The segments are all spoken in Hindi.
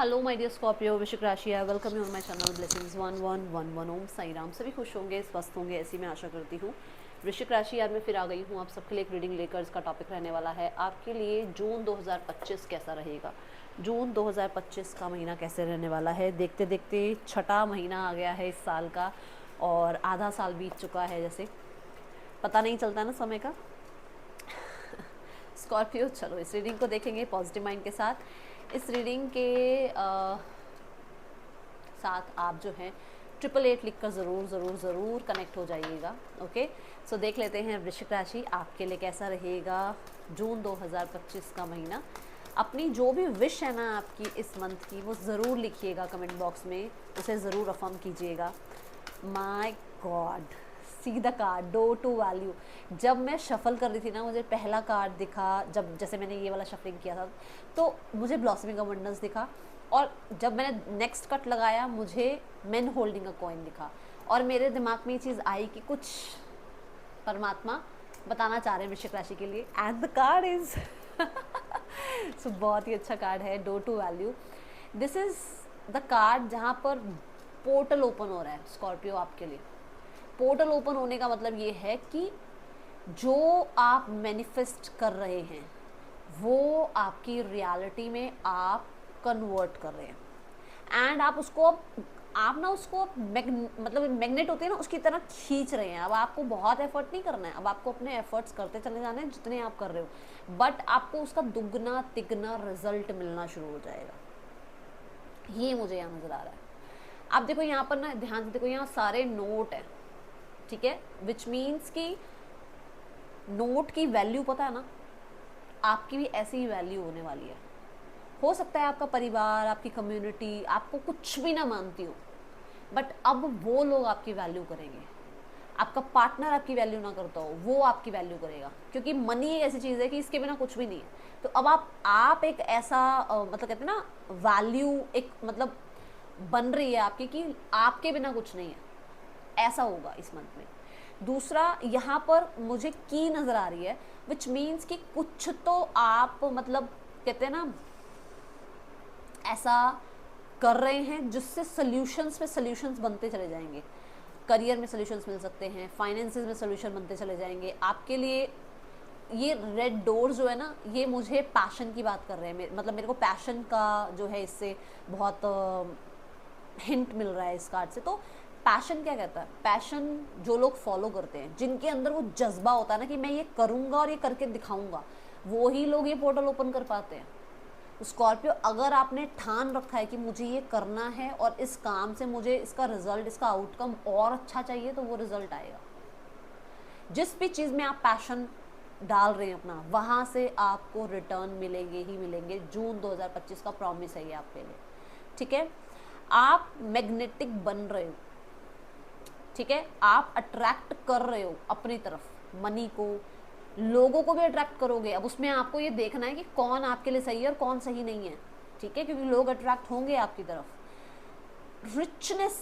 हेलो माय डियर स्कॉर्पियो, वृश्चिक राशि है। Welcome you on my channel blessings 1111। ओम साई राम। सभी खुश होंगे, स्वस्थ होंगे, ऐसी मैं आशा करती हूँ। वृश्चिक राशि यार मैं फिर आ गई हूँ आप सबके लिए एक रीडिंग लेकर। इसका टॉपिक रहने वाला है आपके लिए जून 2025 कैसा रहेगा। जून 2025 का महीना कैसे रहने वाला है। देखते देखते छठा महीना आ गया है इस साल का और आधा साल बीत चुका है। जैसे पता नहीं चलता ना समय का। स्कॉर्पियो, चलो इस रीडिंग को देखेंगे पॉजिटिव माइंड के साथ। इस रीडिंग के साथ आप जो है 888 लिखकर ज़रूर ज़रूर ज़रूर कनेक्ट हो जाइएगा। ओके, सो देख लेते हैं वृश्चिक राशि आपके लिए कैसा रहेगा जून 2025 का महीना। अपनी जो भी विश है ना आपकी इस मंथ की, वो ज़रूर लिखिएगा कमेंट बॉक्स में, उसे ज़रूर अफर्म कीजिएगा। My god, see the card, door to value. जब मैं शफल कर रही थी ना, मुझे पहला कार्ड दिखा, जब जैसे मैंने ये वाला शफलिंग किया था तो मुझे ब्लॉसमिंग अबंडेंस दिखा, और जब मैंने नेक्स्ट कट लगाया मुझे मैन होल्डिंग अ कॉइन दिखा, और मेरे दिमाग में ये चीज़ आई कि कुछ परमात्मा बताना चाह रहे हैं वृश्चिक राशि के लिए। And the card is so बहुत ही अच्छा कार्ड है, door to value. This is the card जहाँ पर पोर्टल ओपन हो रहा है स्कॉर्पियो आपके लिए। पोर्टल ओपन होने का मतलब ये है कि जो आप मैनिफेस्ट कर रहे हैं वो आपकी रियलिटी में आप कन्वर्ट कर रहे हैं। एंड आप उसको आप ना उसको मतलब मैग्नेट होते हैं ना, उसकी तरह खींच रहे हैं। अब आपको बहुत एफर्ट नहीं करना है, अब आपको अपने एफर्ट्स करते चले जाने हैं जितने आप कर रहे हो, बट आपको उसका दुगना तिगना रिजल्ट मिलना शुरू हो जाएगा। ये मुझे यहाँ नज़र आ रहा है। आप देखो यहाँ पर ना, ध्यान से देखो, यहाँ सारे नोट है, ठीक है, विच मीन्स कि नोट की वैल्यू पता है ना, आपकी भी ऐसी ही वैल्यू होने वाली है। हो सकता है आपका परिवार, आपकी कम्युनिटी आपको कुछ भी ना मानती हो, बट अब वो लोग आपकी वैल्यू करेंगे। आपका पार्टनर आपकी वैल्यू ना करता हो, वो आपकी वैल्यू करेगा, क्योंकि मनी एक ऐसी चीज़ है कि इसके बिना कुछ भी नहीं है। तो अब आप एक ऐसा मतलब कहते हैं ना, वैल्यू एक मतलब बन रही है आपकी कि आपके बिना कुछ नहीं है। ऐसा होगा इस मंथ में। दूसरा, यहाँ पर मुझे की नज़र आ रही है, विच मीन्स कि कुछ तो आप मतलब कहते हैं ना, ऐसा कर रहे हैं जिससे सॉल्यूशंस पे सॉल्यूशंस बनते चले जाएंगे। करियर में सॉल्यूशंस मिल सकते हैं, फाइनेंसेस में सॉल्यूशन बनते चले जाएंगे आपके लिए। ये रेड डोर जो है ना, ये मुझे पैशन की बात कर रहे हैं। मतलब मेरे को पैशन का जो है इससे बहुत हिंट मिल रहा है इस कार्ड से। तो पैशन क्या कहता है? पैशन जो लोग फॉलो करते हैं, जिनके अंदर वो जज्बा होता है ना कि मैं ये करूँगा और ये करके दिखाऊंगा, वो ही लोग ये पोर्टल ओपन कर पाते हैं। स्कॉर्पियो, अगर आपने ठान रखा है कि मुझे ये करना है और इस काम से मुझे इसका रिजल्ट, इसका आउटकम और अच्छा चाहिए, तो वो रिजल्ट आएगा। जिस भी चीज़ में आप पैशन डाल रहे हैं अपना, वहाँ से आपको रिटर्न मिलेंगे ही मिलेंगे। जून 2025 का प्रॉमिस है ये आपके लिए, ठीक है। आप मैग्नेटिक बन रहे हो, ठीक है, आप अट्रैक्ट कर रहे हो अपनी तरफ मनी को, लोगों को भी अट्रैक्ट करोगे। अब उसमें आपको ये देखना है कि कौन आपके लिए सही है और कौन सही नहीं है, ठीक है, क्योंकि लोग अट्रैक्ट होंगे आपकी तरफ। रिचनेस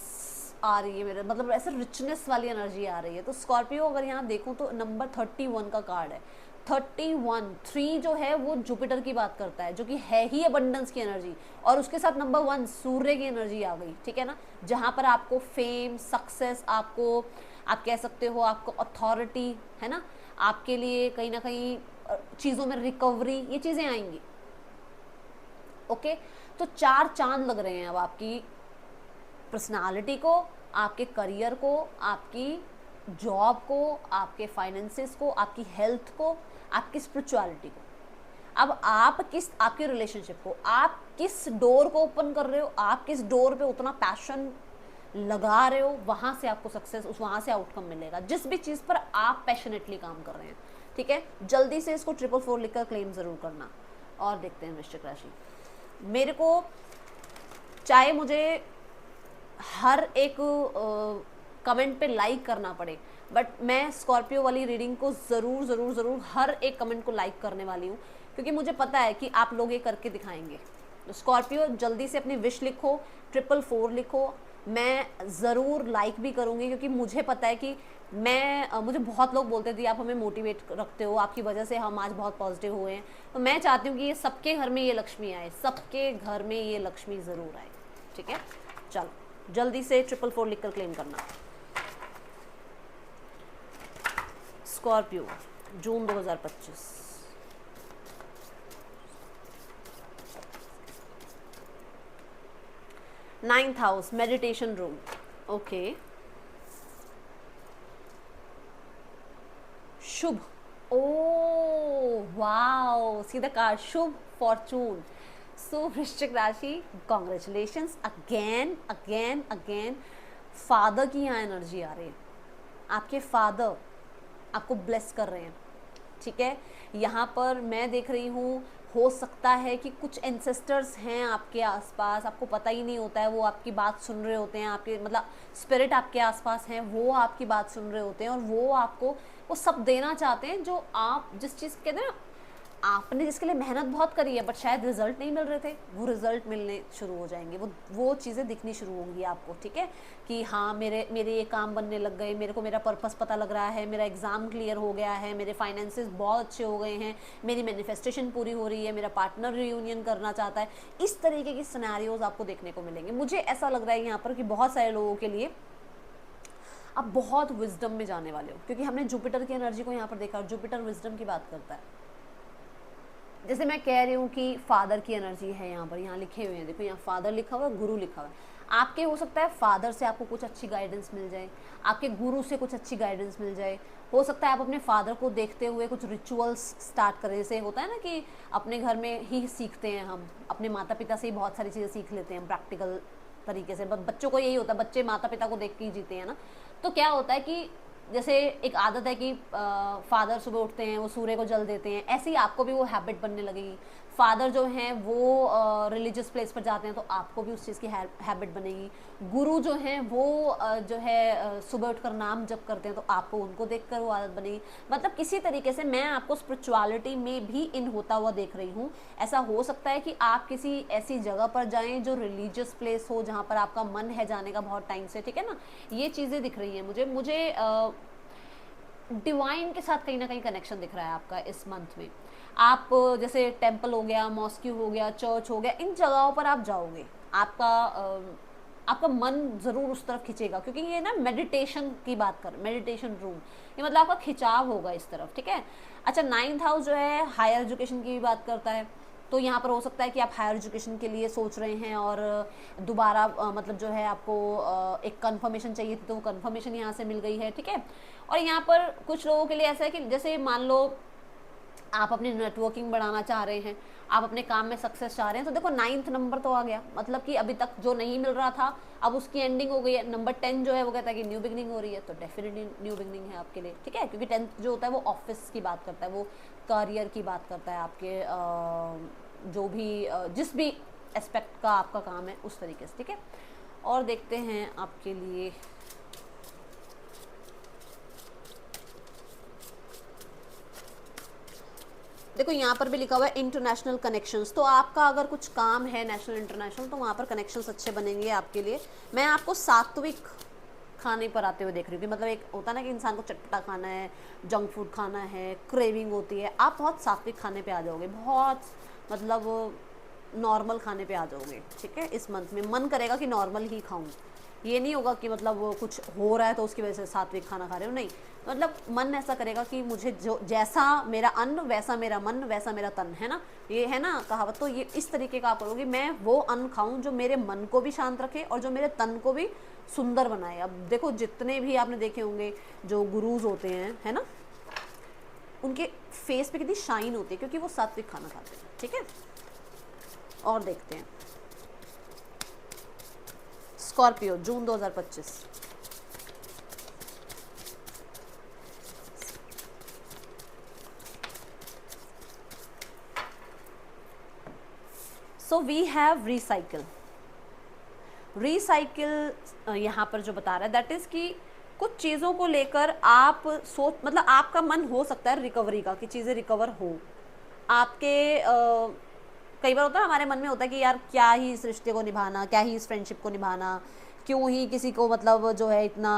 आ रही है मेरे, मतलब ऐसे रिचनेस वाली एनर्जी आ रही है। तो स्कॉर्पियो, अगर यहाँ देखूँ तो नंबर 31 का कार्ड है। 31 3 जो है वो जुपिटर की बात करता है, जो कि है ही अबंडेंस की एनर्जी, और उसके साथ नंबर 1 सूर्य की एनर्जी आ गई, ठीक है ना, जहाँ पर आपको फेम, सक्सेस, आपको आप कह सकते हो आपको अथॉरिटी है ना, आपके लिए कहीं ना कहीं चीज़ों में रिकवरी, ये चीज़ें आएंगी। ओके, तो 4 चांद लग रहे हैं अब आपकी पर्सनालिटी को, आपके करियर को, आपकी जॉब को, आपके फाइनेंसेस को, आपकी हेल्थ को, आपकी स्पिरिचुअलिटी को। अब आप किस, आपके रिलेशनशिप को, आप किस डोर को ओपन कर रहे हो, आप किस डोर पे उतना पैशन लगा रहे हो, वहाँ से आपको सक्सेस, उस वहाँ से आउटकम मिलेगा, जिस भी चीज़ पर आप पैशनेटली काम कर रहे हैं, ठीक है। जल्दी से इसको 444 लिखकर क्लेम ज़रूर करना। और देखते हैं वृश्चिक राशि। मेरे को चाहे मुझे हर एक कमेंट पे लाइक करना पड़े, बट मैं स्कॉर्पियो वाली रीडिंग को ज़रूर ज़रूर ज़रूर हर एक कमेंट को लाइक करने वाली हूँ, क्योंकि मुझे पता है कि आप लोग ये करके दिखाएंगे। तो स्कॉर्पियो, जल्दी से अपनी विश लिखो, 444 लिखो, मैं ज़रूर लाइक भी करूँगी, क्योंकि मुझे पता है कि मुझे बहुत लोग बोलते थे आप हमें मोटिवेट रखते हो, आपकी वजह से हम आज बहुत पॉजिटिव हुए हैं। तो मैं चाहती हूँ कि ये सबके घर में ये लक्ष्मी आए, सबके घर में ये लक्ष्मी ज़रूर आए। ठीक है, चलो जल्दी से 444 लिख कर क्लेम करना। Scorpio, June 2025। Ninth house, meditation room. Okay, शुभ, oh wow, see the card, शुभ फॉर्चून। सो वृश्चिक राशि, congratulations again again again. Father की यहाँ एनर्जी आ रही है, आपके फादर आपको ब्लेस कर रहे हैं। ठीक है, यहाँ पर मैं देख रही हूँ, हो सकता है कि कुछ एंसेस्टर्स हैं आपके आसपास, आपको पता ही नहीं होता है, वो आपकी बात सुन रहे होते हैं, आपके मतलब स्पिरिट आपके आसपास हैं, वो आपकी बात सुन रहे होते हैं और वो आपको वो सब देना चाहते हैं जो आप जिस चीज़ कहते हैं ना, आपने जिसके लिए मेहनत बहुत करी है बट शायद रिजल्ट नहीं मिल रहे थे, वो रिजल्ट मिलने शुरू हो जाएंगे, वो चीज़ें दिखनी शुरू होंगी आपको। ठीक है, कि हाँ मेरे ये काम बनने लग गए, मेरे को मेरा पर्पस पता लग रहा है, मेरा एग्ज़ाम क्लियर हो गया है, मेरे फाइनेंसेस बहुत अच्छे हो गए हैं, मेरी मैनिफेस्टेशन पूरी हो रही है, मेरा पार्टनर रियूनियन करना चाहता है। इस तरीके की सिनेरियोज आपको देखने को मिलेंगे। मुझे ऐसा लग रहा है यहाँ पर कि बहुत सारे लोगों के लिए आप बहुत विजडम में जाने वाले हो, क्योंकि हमने जुपिटर की एनर्जी को यहाँ पर देखा, जुपिटर विजडम की बात करता है। जैसे मैं कह रही हूँ कि फादर की एनर्जी है यहाँ पर, यहाँ लिखे हुए हैं, देखो यहाँ फादर लिखा हुआ है, गुरु लिखा हुआ है। आपके हो सकता है फादर से आपको कुछ अच्छी गाइडेंस मिल जाए, आपके गुरु से कुछ अच्छी गाइडेंस मिल जाए। हो सकता है आप अपने फादर को देखते हुए कुछ रिचुअल्स स्टार्ट करें। जैसे होता है ना कि अपने घर में ही सीखते हैं, हम अपने माता पिता से ही बहुत सारी चीज़ें सीख लेते हैं प्रैक्टिकल तरीके से। बच्चों को यही होता है, बच्चे माता पिता को देख के ही जीते हैं ना। तो क्या होता है कि जैसे एक आदत है कि फादर सुबह उठते हैं, वो सूर्य को जल देते हैं, ऐसे ही आपको भी वो हैबिट बनने लगेगी। फादर जो हैं वो रिलीजियस प्लेस पर जाते हैं, तो आपको भी उस चीज़ की हैबिट बनेगी। गुरु जो हैं वो जो है सुबह उठकर नाम जप करते हैं, तो आपको उनको देखकर वो आदत बनेगी। मतलब किसी तरीके से मैं आपको स्पिरिचुअलिटी में भी इन होता हुआ देख रही हूँ। ऐसा हो सकता है कि आप किसी ऐसी जगह पर जाएं जो रिलीजियस प्लेस हो, जहाँ पर आपका मन है जाने का बहुत टाइम से। ठीक है ना, ये चीज़ें दिख रही हैं मुझे डिवाइन के साथ कहीं ना कहीं कनेक्शन दिख रहा है आपका इस मंथ में। आप जैसे टेंपल हो गया, मॉस्क्यू हो गया, चर्च हो गया, इन जगहों पर आप जाओगे, आपका मन ज़रूर उस तरफ खिंचेगा, क्योंकि ये ना मेडिटेशन की बात कर, मेडिटेशन रूम, ये मतलब आपका खिंचाव होगा इस तरफ। ठीक है, अच्छा, 9th हाउस जो है हायर एजुकेशन की भी बात करता है। तो यहाँ पर हो सकता है कि आप हायर एजुकेशन के लिए सोच रहे हैं और दोबारा मतलब जो है आपको एक कंफर्मेशन चाहिए थी, तो वो कंफर्मेशन यहाँ से मिल गई है। ठीक है, और यहाँ पर कुछ लोगों के लिए ऐसा है कि जैसे मान लो आप अपनी नेटवर्किंग बढ़ाना चाह रहे हैं, आप अपने काम में सक्सेस चाह रहे हैं, तो देखो 9th नंबर तो आ गया, मतलब कि अभी तक जो नहीं मिल रहा था अब उसकी एंडिंग हो गई है। नंबर 10 जो है वो कहता है कि न्यू बिगनिंग हो रही है, तो डेफिनेटली न्यू बिगनिंग है आपके लिए। ठीक है, क्योंकि 10th जो होता है वो ऑफिस की बात करता है, वो करियर की बात करता है, आपके जो भी जिस भी एस्पेक्ट का आपका काम है उस तरीके से। ठीक है, और देखते हैं आपके लिए देखो यहाँ पर भी लिखा हुआ है इंटरनेशनल कनेक्शंस। तो आपका अगर कुछ काम है नेशनल इंटरनेशनल, तो वहाँ पर कनेक्शंस अच्छे बनेंगे आपके लिए। मैं आपको सात्विक खाने पर आते हुए देख रही हूँ कि मतलब एक होता ना कि इंसान को चटपटा खाना है, जंक फूड खाना है, क्रेविंग होती है, आप बहुत सात्विक खाने पे आ जाओगे, बहुत मतलब नॉर्मल खाने पे आ जाओगे। ठीक है, इस मंथ में मन करेगा कि नॉर्मल ही खाऊं, ये नहीं होगा कि मतलब वो कुछ हो रहा है तो उसकी वजह से सात्विक खाना खा रहे हो, नहीं, मतलब मन ऐसा करेगा कि मुझे जो जैसा मेरा अन्न वैसा मेरा मन वैसा मेरा तन, है ना, ये है ना कहावत। तो ये इस तरीके का आप करोगे, मैं वो अन्न खाऊं जो मेरे मन को भी शांत रखे और जो मेरे तन को भी सुंदर बनाए। अब देखो जितने भी आपने देखे होंगे जो गुरुज होते हैं, है ना, उनके फेस पे कितनी शाइन होती है, क्योंकि वो सात्विक खाना खाते हैं। ठीक है, और देखते हैं Scorpio, June 2025। So we have recycle यहाँ पर जो बता रहा है दैट इज कि कुछ चीज़ों को लेकर आप सोच, मतलब आपका मन हो सकता है रिकवरी का, कि चीज़ें रिकवर हो आपके। कई बार होता है हमारे मन में होता है कि यार क्या ही इस रिश्ते को निभाना, क्या ही इस फ्रेंडशिप को निभाना, क्यों ही किसी को मतलब जो है इतना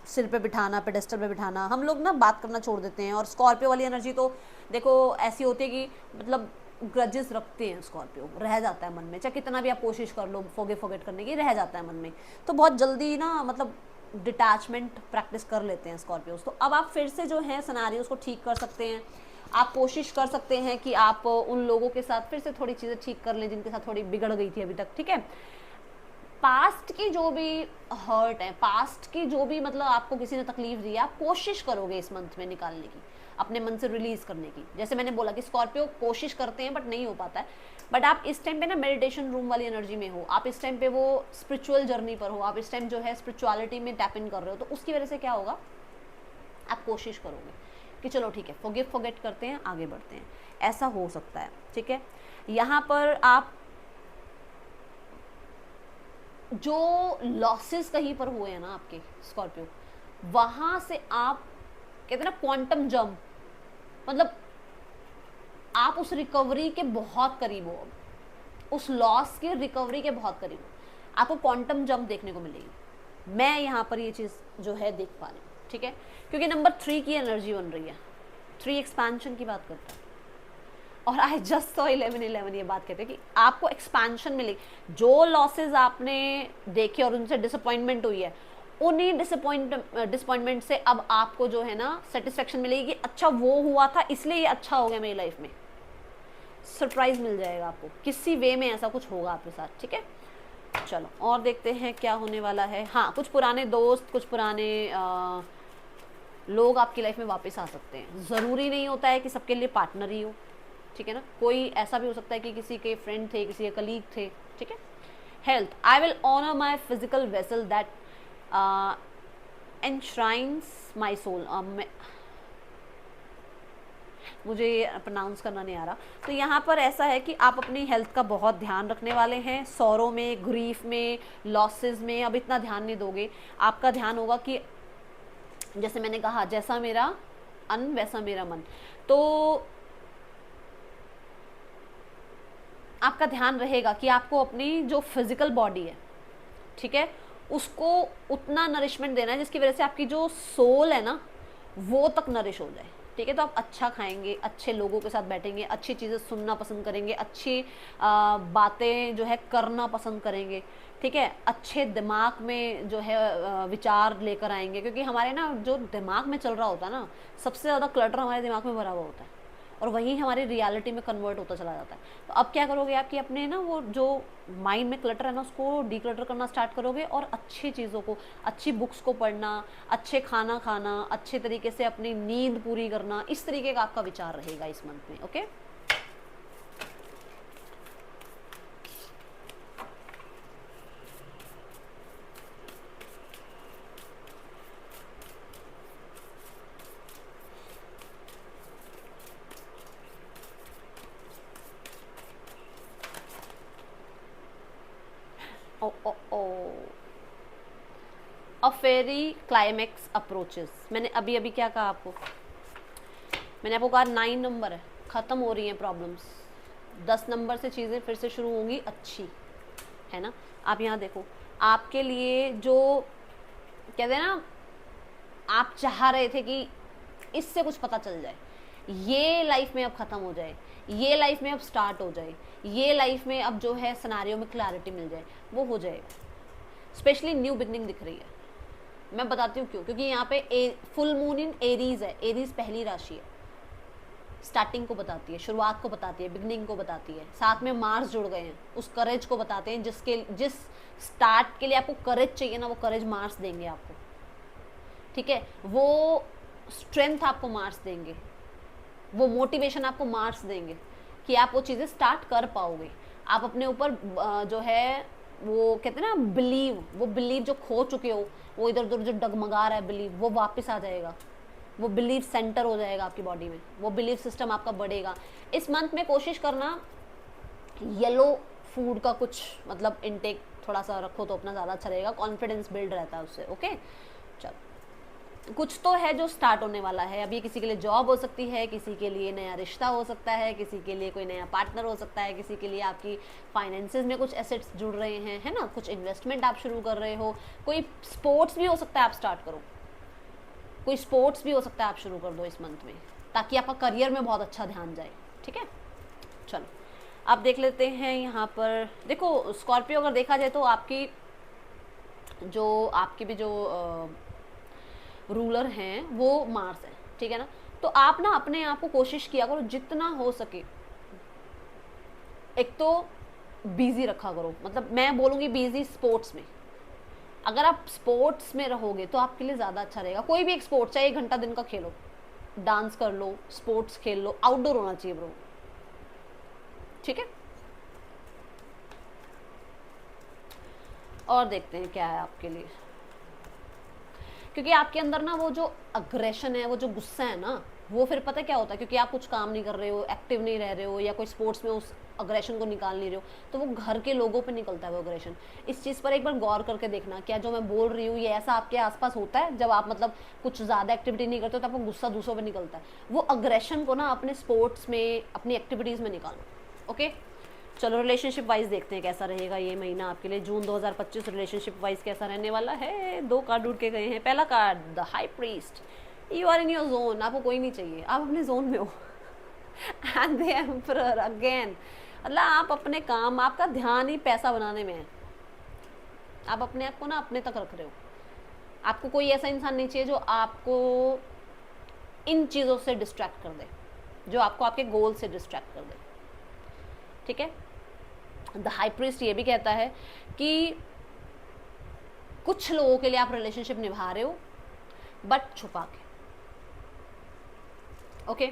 सिर पे बिठाना, पेडेस्टल पे बिठाना, हम लोग ना बात करना छोड़ देते हैं। और स्कॉर्पियो वाली एनर्जी तो देखो ऐसी होती है कि मतलब ग्रजेस रखते हैं स्कॉर्पियो, रह जाता है मन में, चाहे कितना भी आप कोशिश कर लो फोगेट करने की, रह जाता है मन में। तो बहुत जल्दी ना मतलब डिटैचमेंट प्रैक्टिस कर लेते हैं स्कॉर्पियोज। तो अब आप फिर से जो है सिनेरियोज को ठीक कर सकते हैं। आप कोशिश कर सकते हैं कि आप उन लोगों के साथ फिर से थोड़ी चीज़ें ठीक कर लें जिनके साथ थोड़ी बिगड़ गई थी अभी तक, ठीक है। पास्ट की जो भी हर्ट है, पास्ट की जो भी मतलब आपको किसी ने तकलीफ दी है, आप कोशिश करोगे इस मंथ में निकालने की, अपने मन से रिलीज करने की। जैसे मैंने बोला कि स्कॉर्पियो कोशिश करते हैं बट नहीं हो पाता है। बट आप इस टाइम पे ना मेडिटेशन रूम वाली एनर्जी में हो, आप इस टाइम पे वो स्पिरिचुअल जर्नी पर हो, आप इस टाइम जो है स्पिरिचुअलिटी में टैप इन कर रहे हो। तो उसकी वजह से क्या होगा, आप कोशिश करोगे कि चलो ठीक है, फॉरगेट करते हैं, आगे बढ़ते हैं, ऐसा हो सकता है, ठीक है। यहाँ पर आप जो लॉसेस कहीं पर हुए हैं ना आपके स्कॉर्पियो, वहां से आप कहते हैं ना क्वांटम जंप, मतलब आप उस रिकवरी के बहुत करीब हो, उस लॉस के रिकवरी के बहुत करीब हो, आपको क्वांटम जंप देखने को मिलेगी। मैं यहाँ पर ये चीज़ जो है देख पा रही हूँ, ठीक है, क्योंकि नंबर 3 की एनर्जी बन रही है, 3 एक्सपेंशन की बात करता है। और आई जस्ट सॉ 11 ये बात कहते हैं कि आपको एक्सपेंशन मिलेगी। जो लॉसेज आपने देखे और उनसे डिसअपॉइंटमेंट हुई है, उन्हीं डिसअपॉइंटमेंट से अब आपको जो है ना सेटिस्फेक्शन मिलेगी कि अच्छा वो हुआ था इसलिए ये अच्छा हो गया मेरी लाइफ में। सरप्राइज मिल जाएगा आपको, किसी वे में ऐसा कुछ होगा आपके साथ, ठीक है। चलो और देखते हैं क्या होने वाला है। हाँ, कुछ पुराने दोस्त, कुछ पुराने लोग आपकी लाइफ में वापस आ सकते हैं। ज़रूरी नहीं होता है कि सबके लिए पार्टनर ही हो, ठीक है ना, कोई ऐसा भी हो सकता है कि किसी के फ्रेंड थे, किसी के कलीग थे, ठीक है। Health, I will honour my physical vessel that enshrines my soul. मुझे प्रोनाउंस करना नहीं आ रहा। तो यहाँ पर ऐसा है कि आप अपनी हेल्थ का बहुत ध्यान रखने वाले हैं। सौरों में, ग्रीफ में, लॉसेस में अब इतना ध्यान नहीं दोगे। आपका ध्यान होगा कि जैसे मैंने कहा, जैसा मेरा अन्न वैसा मेरा मन। तो आपका ध्यान रहेगा कि आपको अपनी जो फिजिकल बॉडी है, ठीक है, उसको उतना नरिशमेंट देना है जिसकी वजह से आपकी जो सोल है ना वो तक नरिश हो जाए, ठीक है। तो आप अच्छा खाएंगे, अच्छे लोगों के साथ बैठेंगे, अच्छी चीज़ें सुनना पसंद करेंगे, अच्छी बातें जो है करना पसंद करेंगे, ठीक है। अच्छे दिमाग में जो है विचार लेकर आएंगे, क्योंकि हमारे ना जो दिमाग में चल रहा होता है ना, सबसे ज़्यादा क्लटर हमारे दिमाग में भरा हुआ होता है और वही हमारी रियलिटी में कन्वर्ट होता चला जाता है। तो अब क्या करोगे आप कि अपने ना वो जो माइंड में क्लटर है ना उसको डीक्लटर करना स्टार्ट करोगे और अच्छी चीज़ों को, अच्छी बुक्स को पढ़ना, अच्छे खाना खाना, अच्छे तरीके से अपनी नींद पूरी करना, इस तरीके का आपका विचार रहेगा इस मंथ में, ओके। अ फेरी क्लाइमैक्स अप्रोचेस। मैंने अभी क्या कहा आपको, मैंने आपको कहा 9 नंबर है, ख़त्म हो रही हैं प्रॉब्लम्स। 10 नंबर से चीज़ें फिर से शुरू होंगी, अच्छी है ना। आप यहाँ देखो, आपके लिए जो कहते हैं ना, आप चाह रहे थे कि इससे कुछ पता चल जाए, ये लाइफ में अब ख़त्म हो जाए, ये लाइफ में अब स्टार्ट हो जाए, ये लाइफ में अब जो है सिनेरियो में क्लैरिटी मिल जाए, वो हो जाएगा। स्पेशली न्यू बिगनिंग दिख रही है। मैं बताती हूँ क्यों, क्योंकि यहाँ पे फुल मून इन एरीज है। एरीज पहली राशि है, स्टार्टिंग को बताती है, शुरुआत को बताती है, बिगनिंग को बताती है। साथ में मार्स जुड़ गए हैं, उस करेज को बताते हैं जिस स्टार्ट के लिए आपको करेज चाहिए ना, वो करेज मार्स देंगे आपको, ठीक है। वो स्ट्रेंथ आपको मार्स देंगे, वो मोटिवेशन आपको मार्स देंगे कि आप वो चीज़ें स्टार्ट कर पाओगे। आप अपने ऊपर जो है वो कहते हैं ना बिलीव, वो बिलीव जो खो चुके हो, वो इधर उधर जो डगमगा रहा है बिलीव, वो वापस आ जाएगा, वो बिलीव सेंटर हो जाएगा आपकी बॉडी में, वो बिलीव सिस्टम आपका बढ़ेगा। इस मंथ में कोशिश करना येलो फूड का कुछ मतलब इनटेक थोड़ा सा रखो तो अपना ज़्यादा अच्छा रहेगा, कॉन्फिडेंस बिल्ड रहता है उससे, ओके। चलो कुछ तो है जो स्टार्ट होने वाला है। अभी किसी के लिए जॉब हो सकती है, किसी के लिए नया रिश्ता हो सकता है, किसी के लिए कोई नया पार्टनर हो सकता है, किसी के लिए आपकी फाइनेंसेस में कुछ एसेट्स जुड़ रहे हैं, है ना, कुछ इन्वेस्टमेंट आप शुरू कर रहे हो, कोई स्पोर्ट्स भी हो सकता है आप स्टार्ट करो, कोई स्पोर्ट्स भी हो सकता है आप शुरू कर दो इस मंथ में, ताकि आपका करियर में बहुत अच्छा ध्यान जाए। ठीक है, चलो आप देख लेते हैं यहाँ पर। देखो स्कॉर्पियो अगर देखा जाए तो आपकी भी जो रूलर हैं वो मार्स है, ठीक है ना। तो आप ना अपने आप को कोशिश किया करो जितना हो सके, एक तो बिजी रखा करो, मतलब मैं बोलूँगी बिजी स्पोर्ट्स में। अगर आप स्पोर्ट्स में रहोगे तो आपके लिए ज़्यादा अच्छा रहेगा। कोई भी एक स्पोर्ट्स, चाहे 1 घंटा दिन का खेलो, डांस कर लो, स्पोर्ट्स खेल लो, आउटडोर होना चाहिए ब्रो, ठीक है। और देखते हैं क्या है आपके लिए, क्योंकि आपके अंदर ना वो जो अग्रेशन है, वो जो गुस्सा है ना, वो फिर पता क्या होता है, क्योंकि आप कुछ काम नहीं कर रहे हो, एक्टिव नहीं रह रहे हो, या कोई स्पोर्ट्स में उस अग्रेशन को निकाल नहीं रहे हो, तो वो घर के लोगों पे निकलता है वो अग्रेशन। इस चीज़ पर एक बार गौर करके देखना, क्या जो मैं बोल रही हूँ ये ऐसा आपके आसपास होता है? जब आप मतलब कुछ ज़्यादा एक्टिविटी नहीं करते हो तो आपको गुस्सा दूसरों पर निकलता है। वो अग्रेशन को ना अपने स्पोर्ट्स में, अपनी एक्टिविटीज़ में निकालो। ओके, चलो रिलेशनशिप वाइज देखते हैं कैसा रहेगा ये महीना आपके लिए। जून 2025 रिलेशनशिप वाइज कैसा रहने वाला है। 2 कार्ड उड़ के गए हैं। पहला card the high priest, you are in your zone, आपको कोई नहीं चाहिए, आप अपने जोन में हो। एंड द एम्परर अगेन, मतलब आप अपने काम, आपका ध्यान ही पैसा बनाने में है। आप अपने आप को ना अपने तक रख रहे हो। आपको कोई ऐसा इंसान नहीं चाहिए जो आपको इन चीज़ों से डिस्ट्रैक्ट कर दे, जो आपको आपके गोल से डिस्ट्रैक्ट कर दे, ठीक है। द हाई प्रीस्ट ये भी कहता है कि कुछ लोगों के लिए आप रिलेशनशिप निभा रहे हो बट छुपा के, ओके।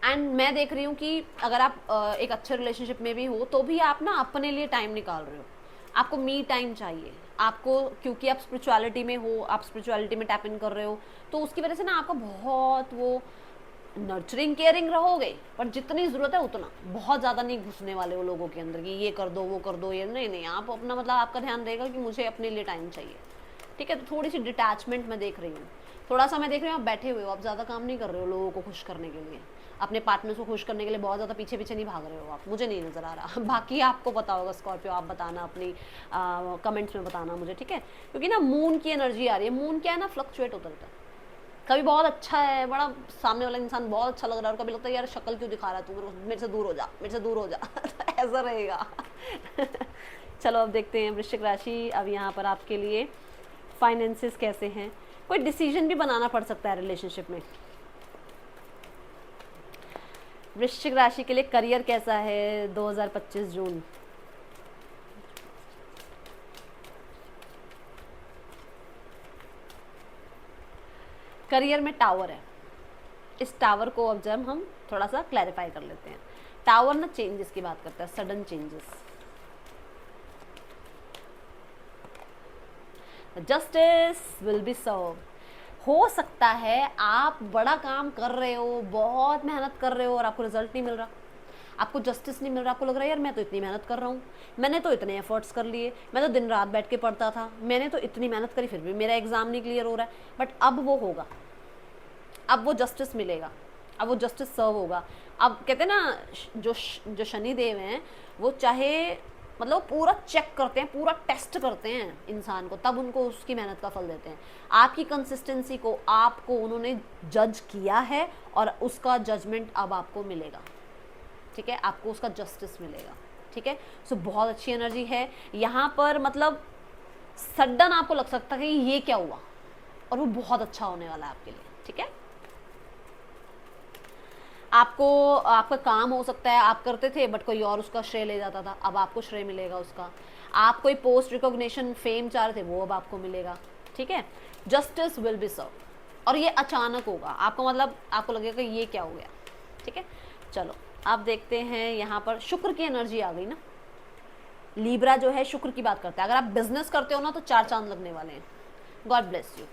एंड मैं देख रही हूँ कि अगर आप एक अच्छे रिलेशनशिप में भी हो तो भी आप ना अपने लिए टाइम निकाल रहे हो। आपको मी टाइम चाहिए आपको, क्योंकि आप स्पिरिचुअलिटी में हो, आप स्पिरिचुअलिटी में टैप इन कर रहे हो, तो उसकी वजह से ना आपका बहुत वो नर्चरिंग केयरिंग रहोगे, पर जितनी ज़रूरत है उतना, बहुत ज़्यादा नहीं घुसने वाले हो लोगों के अंदर कि ये कर दो वो कर दो, ये नहीं, आप अपना मतलब आपका ध्यान रहेगा कि मुझे अपने लिए टाइम चाहिए, ठीक है। तो थोड़ी सी डिटैचमेंट मैं देख रही हूँ, थोड़ा सा मैं देख रही हूँ आप बैठे हुए हो, आप ज़्यादा काम नहीं कर रहे हो लोगों को खुश करने के लिए, अपने पार्टनर्स को खुश करने के लिए बहुत ज़्यादा पीछे पीछे नहीं भाग रहे हो आप, मुझे नहीं नज़र आ रहा। बाकी आपको पता होगा स्कॉर्पियो, आप बताना अपनी कमेंट्स में बताना मुझे, ठीक है। क्योंकि ना मून की एनर्जी आ रही है। मून क्या है ना, फ्लक्चुएट होता रहता है। कभी बहुत अच्छा है, बड़ा सामने वाला इंसान बहुत अच्छा लग रहा है, और कभी लगता है यार शक्ल क्यों दिखा रहा है तू, मेरे से दूर हो जा, मेरे से दूर हो जा। ऐसा रहेगा। चलो अब देखते हैं वृश्चिक राशि, अब यहाँ पर आपके लिए फाइनेंसेस कैसे हैं। कोई डिसीजन भी बनाना पड़ सकता है रिलेशनशिप में। वृश्चिक राशि के लिए करियर कैसा है 2025 जून। करियर में टावर है। इस टावर को अब जब हम थोड़ा सा क्लैरिफाई कर लेते हैं। टावर ना चेंजेस की बात करता है, sudden changes. Justice will be serve. हो सकता है आप बड़ा काम कर रहे हो, बहुत मेहनत कर रहे हो और आपको रिजल्ट नहीं मिल रहा, आपको जस्टिस नहीं मिल रहा, आपको लग रहा है यार मैं तो इतनी मेहनत कर रहा हूँ, मैंने तो इतने एफर्ट्स कर लिए, मैं तो दिन रात बैठ के पढ़ता था, मैंने तो इतनी मेहनत करी फिर भी मेरा एग्जाम नहीं क्लियर हो रहा है। बट अब वो होगा, अब वो जस्टिस मिलेगा, अब वो जस्टिस सर्व होगा। अब कहते हैं ना जो शनि देव हैं वो चाहे मतलब पूरा चेक करते हैं, पूरा टेस्ट करते हैं इंसान को, तब उनको उसकी मेहनत का फल देते हैं। आपकी कंसिस्टेंसी को आपको उन्होंने जज किया है और उसका जजमेंट अब आपको मिलेगा, ठीक है, आपको उसका जस्टिस मिलेगा, ठीक है। सो बहुत अच्छी एनर्जी है यहाँ पर। मतलब सडन आपको लग सकता है कि ये क्या हुआ, और वो बहुत अच्छा होने वाला है आपके लिए, ठीक है। आपको आपका काम हो सकता है आप करते थे बट कोई और उसका श्रेय ले जाता था, अब आपको श्रेय मिलेगा उसका। आप कोई पोस्ट रिकॉग्निशन फेम चाह रहे थे, वो अब आपको मिलेगा, ठीक है। जस्टिस विल बी सर्व, और ये अचानक होगा, आपको मतलब आपको लगेगा ये क्या हो गया, ठीक है। चलो आप देखते हैं यहाँ पर शुक्र की एनर्जी आ गई ना। लीब्रा जो है शुक्र की बात करता है। अगर आप बिजनेस करते हो ना तो 4 चांद लगने वाले हैं। God bless you.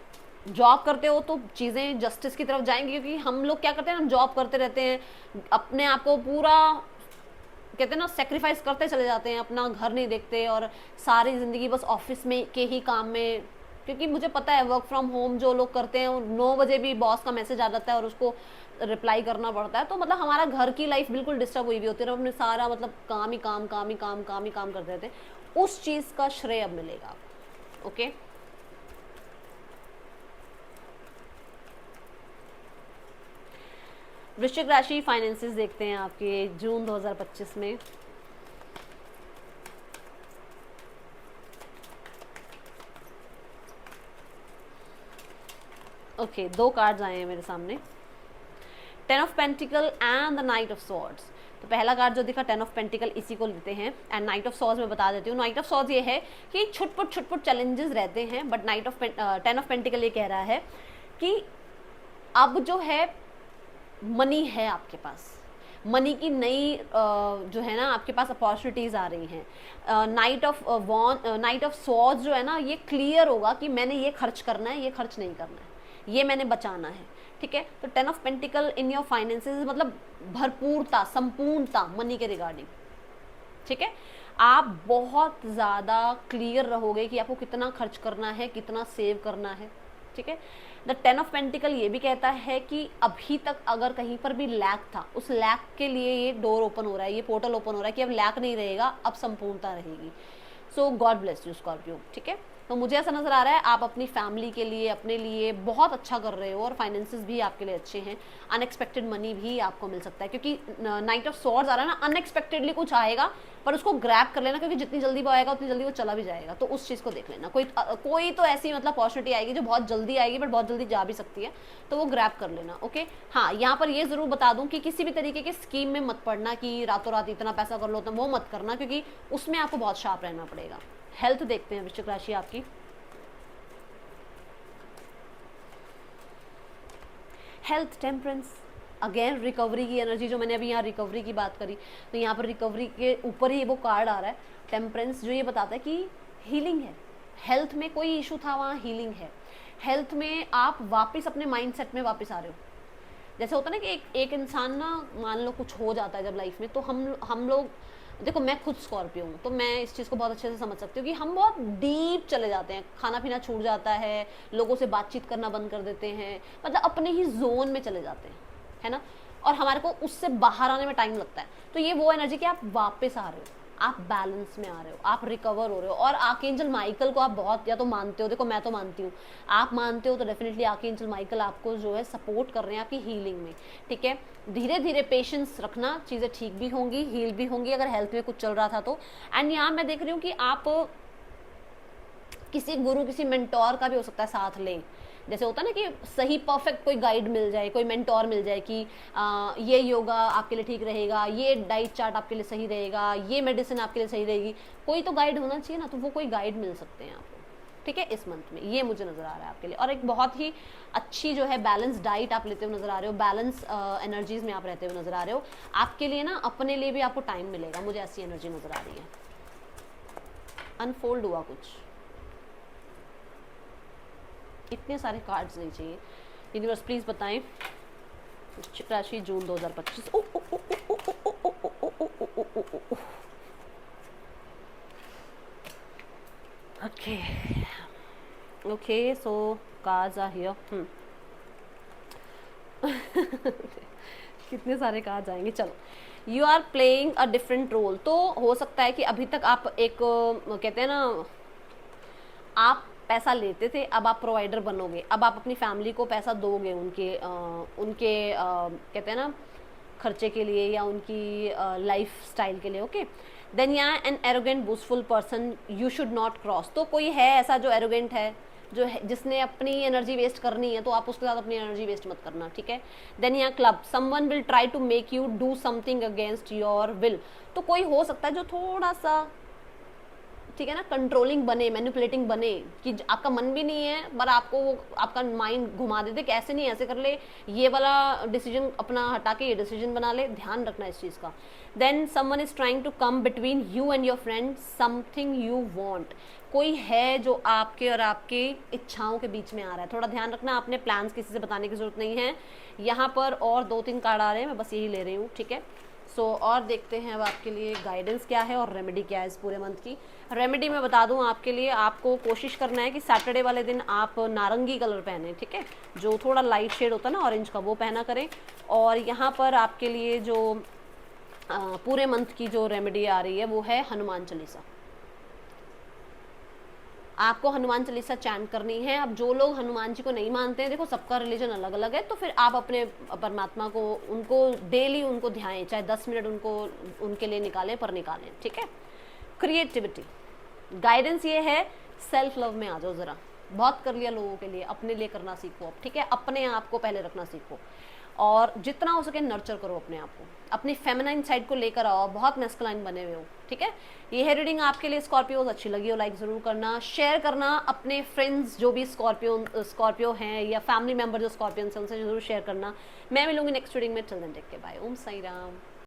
जॉब करते हो तो चीज़ें जस्टिस की तरफ जाएंगी, क्योंकि हम लोग क्या करते हैं, हम जॉब करते रहते हैं, अपने आप को पूरा कहते हैं ना सेक्रीफाइस करते चले जाते हैं, अपना घर नहीं देखते और सारी ज़िंदगी बस ऑफिस में के ही काम में। क्योंकि मुझे पता है वर्क फ्रॉम होम जो लोग करते हैं 9 बजे भी बॉस का मैसेज आ जाता है और उसको रिप्लाई करना पड़ता है, तो मतलब हमारा घर की लाइफ बिल्कुल डिस्टर्ब हुई भी होती है, अपने सारा मतलब काम ही काम काम ही काम काम ही काम करते रहते हैं, उस चीज़ का श्रेय अब मिलेगा। ओके, वृश्चिक राशि फाइनेंसेस देखते हैं आपके जून 2025 में। ओके, दो कार्ड्स आए हैं मेरे सामने, 10 of pentacle and the night of swords. तो पहला कार्ड जो दिखा 10 ऑफ पेंटिकल, इसी को लेते हैं। एंड नाइट ऑफ सॉर्ड्स में बता देती हूँ, नाइट ऑफ सॉर्ड्स ये है कि छुटपुट चैलेंजेस रहते हैं, but night of 10 of pentacle ये कह रहा है कि अब जो है मनी है आपके पास, मनी की नई जो है ना आपके पास अपॉर्चुनिटीज आ रही हैं। नाइट ऑफ सॉर्ड्स जो है ना ये क्लियर होगा कि मैंने ये खर्च करना है, ये खर्च नहीं करना है, ये मैंने बचाना है। ठीक है, तो 10 of pentacle in your finances मतलब भरपूरता, संपूर्णता मनी के रिगार्डिंग। ठीक है, आप बहुत ज़्यादा क्लियर रहोगे कि आपको कितना खर्च करना है, कितना सेव करना है। ठीक है, द 10 ऑफ पेंटिकल ये भी कहता है कि अभी तक अगर कहीं पर भी लैक था, उस लैक के लिए ये डोर ओपन हो रहा है, ये पोर्टल ओपन हो रहा है कि अब लैक नहीं रहेगा, अब संपूर्णता रहेगी। सो गॉड ब्लेस यू स्कॉर्पियो। ठीक है, तो मुझे ऐसा नजर आ रहा है आप अपनी फैमिली के लिए, अपने लिए बहुत अच्छा कर रहे हो और फाइनेंसेस भी आपके लिए अच्छे हैं। अनएक्सपेक्टेड मनी भी आपको मिल सकता है, क्योंकि नाइट ऑफ सॉर्ड्स आ रहा है ना, अनएक्सपेक्टेडली कुछ आएगा, पर उसको ग्रैब कर लेना, क्योंकि जितनी जल्दी वो आएगा उतनी जल्दी वो चला भी जाएगा, तो उस चीज़ को देख लेना। कोई तो ऐसी मतलब अपॉर्चुनिटी आएगी जो बहुत जल्दी आएगी बट बहुत जल्दी जा भी सकती है, तो वो ग्रैब कर लेना। ओके, हाँ, यहाँ पर ये जरूर बता दूं कि किसी भी तरीके के स्कीम में मत पड़ना कि रातों रात इतना पैसा कर लो, तो वो मत करना, क्योंकि उसमें आपको बहुत शार्प रहना पड़ेगा। हेल्थ देखते हैं वृश्चिक राशि आपकी। हेल्थ, टेम्परेंस, अगेन रिकवरी की एनर्जी, जो मैंने अभी यहाँ रिकवरी की बात करी, तो यहाँ पर रिकवरी के ऊपर ही वो कार्ड आ रहा है टेम्परेंस, जो ये बताता है कि हीलिंग है। हेल्थ में कोई इशू था, वहाँ हीलिंग है। हेल्थ में आप वापस अपने माइंडसेट में वापस आ रहे हो। जैसे होता है ना कि एक इंसान ना, मान लो कुछ हो जाता है जब लाइफ में, तो हम लोग देखो, मैं खुद स्कॉर्पियो हूँ, तो मैं इस चीज़ को बहुत अच्छे से समझ सकती हूँ कि हम बहुत डीप चले जाते हैं, खाना पीना छूट जाता है, लोगों से बातचीत करना बंद कर देते हैं, मतलब अपने ही जोन में चले जाते हैं, है ना, और हमारे को उससे बाहर आने में टाइम लगता है। तो ये वो एनर्जी कि आप वापस आ रहे हो, आप बैलेंस में आ रहे हो, आप रिकवर हो रहे हो। और आर्कएंजल माइकल को आप बहुत या तो मानते हो, देखो मैं तो मानती हूँ, आप मानते हो तो डेफिनेटली आर्कएंजल माइकल आपको जो है सपोर्ट कर रहे हैं आपकी हीलिंग में। ठीक है, धीरे धीरे पेशेंस रखना, चीज़ें ठीक भी होंगी, हील भी होंगी अगर हेल्थ में कुछ चल रहा था तो। एंड यहाँ मैं देख रही हूँ कि आप किसी गुरु, किसी मेंटोर का भी हो सकता है साथ लें। जैसे होता है ना कि सही परफेक्ट कोई गाइड मिल जाए, कोई मेंटोर मिल जाए कि ये योगा आपके लिए ठीक रहेगा, ये डाइट चार्ट आपके लिए सही रहेगा, ये मेडिसिन आपके लिए सही रहेगी, कोई तो गाइड होना चाहिए ना, तो वो कोई गाइड मिल सकते हैं आपको। ठीक है, इस मंथ में ये मुझे नज़र आ रहा है आपके लिए। और एक बहुत ही अच्छी जो है बैलेंस डाइट आप लेते हुए नज़र आ रहे हो, बैलेंस एनर्जीज में आप रहते हुए नज़र आ रहे हो। आपके लिए ना अपने लिए भी आपको टाइम मिलेगा, मुझे ऐसी एनर्जी नज़र आ रही है। अनफोल्ड हुआ कुछ, इतने सारे कार्ड्स नहीं चाहिए। यूनिवर्स प्लीज बताएं वृश्चिक राशि जून 2025। Okay okay, so cards are here. कितने सारे कार्ड्स आएंगे। चलो, you are playing a different role. तो हो सकता है कि अभी तक आप एक कहते हैं ना, आप पैसा लेते थे, अब आप प्रोवाइडर बनोगे, अब आप अपनी फैमिली को पैसा दोगे उनके कहते हैं ना खर्चे के लिए या उनकी लाइफ स्टाइल के लिए। ओके, देन यहाँ an arrogant boastful person you should not cross. तो कोई है ऐसा जो एरोगेंट है, जो है जिसने अपनी एनर्जी वेस्ट करनी है, तो आप उसके साथ अपनी एनर्जी वेस्ट मत करना। ठीक है, देन यहाँ club, someone will try to make you do something against your will. तो कोई हो सकता है जो थोड़ा सा, ठीक है ना, कंट्रोलिंग बने, मैनिपुलेटिंग बने, कि आपका मन भी नहीं है पर आपको वो आपका माइंड घुमा देते कि ऐसे नहीं, ऐसे कर ले, ये वाला डिसीजन अपना हटा के ये डिसीजन बना ले। ध्यान रखना इस चीज़ का। Then someone is trying to come between you and your friend something you want. कोई है जो आपके और आपके इच्छाओं के बीच में आ रहा है, थोड़ा ध्यान रखना। अपने प्लान्स किसी से बताने की जरूरत नहीं है। यहाँ पर और 2-3 कार्ड आ रहे हैं, मैं बस यही ले रही हूँ। ठीक है, और देखते हैं अब आपके लिए गाइडेंस क्या है और रेमेडी क्या है इस पूरे मंथ की। रेमेडी मैं बता दूं आपके लिए, आपको कोशिश करना है कि सैटरडे वाले दिन आप नारंगी कलर पहने, ठीक है, जो थोड़ा लाइट शेड होता है ना ऑरेंज का, वो पहना करें। और यहाँ पर आपके लिए जो पूरे मंथ की जो रेमेडी आ रही है वो है हनुमान चालीसा। आपको हनुमान चालीसा चैंट करनी है। अब जो लोग हनुमान जी को नहीं मानते हैं, देखो सबका रिलीजन अलग अलग है, तो फिर आप अपने परमात्मा को, उनको डेली उनको ध्याएं, चाहे 10 मिनट उनको उनके लिए निकालें, पर निकालें, ठीक है। क्रिएटिविटी गाइडेंस ये है, सेल्फ लव में आ जाओ ज़रा, बहुत कर लिया लोगों के लिए, अपने लिए करना सीखो अब, ठीक है। अपने आप को पहले रखना सीखो और जितना हो सके नर्चर करो अपने आप को, अपनी फेमिनाइन साइड को लेकर आओ, बहुत मैस्कुलाइन बने हुए हो, ठीक है। ये है रीडिंग आपके लिए स्कॉर्पियोज, अच्छी लगी हो लाइक ज़रूर करना, शेयर करना अपने फ्रेंड्स जो भी स्कॉर्पियो हैं या फैमिली मेम्बर जो स्कॉर्पियंस हैं उनसे जरूर शेयर करना। मैं मिलूंगी नेक्स्ट रीडिंग में, till then take care, bye, Om Sai Ram.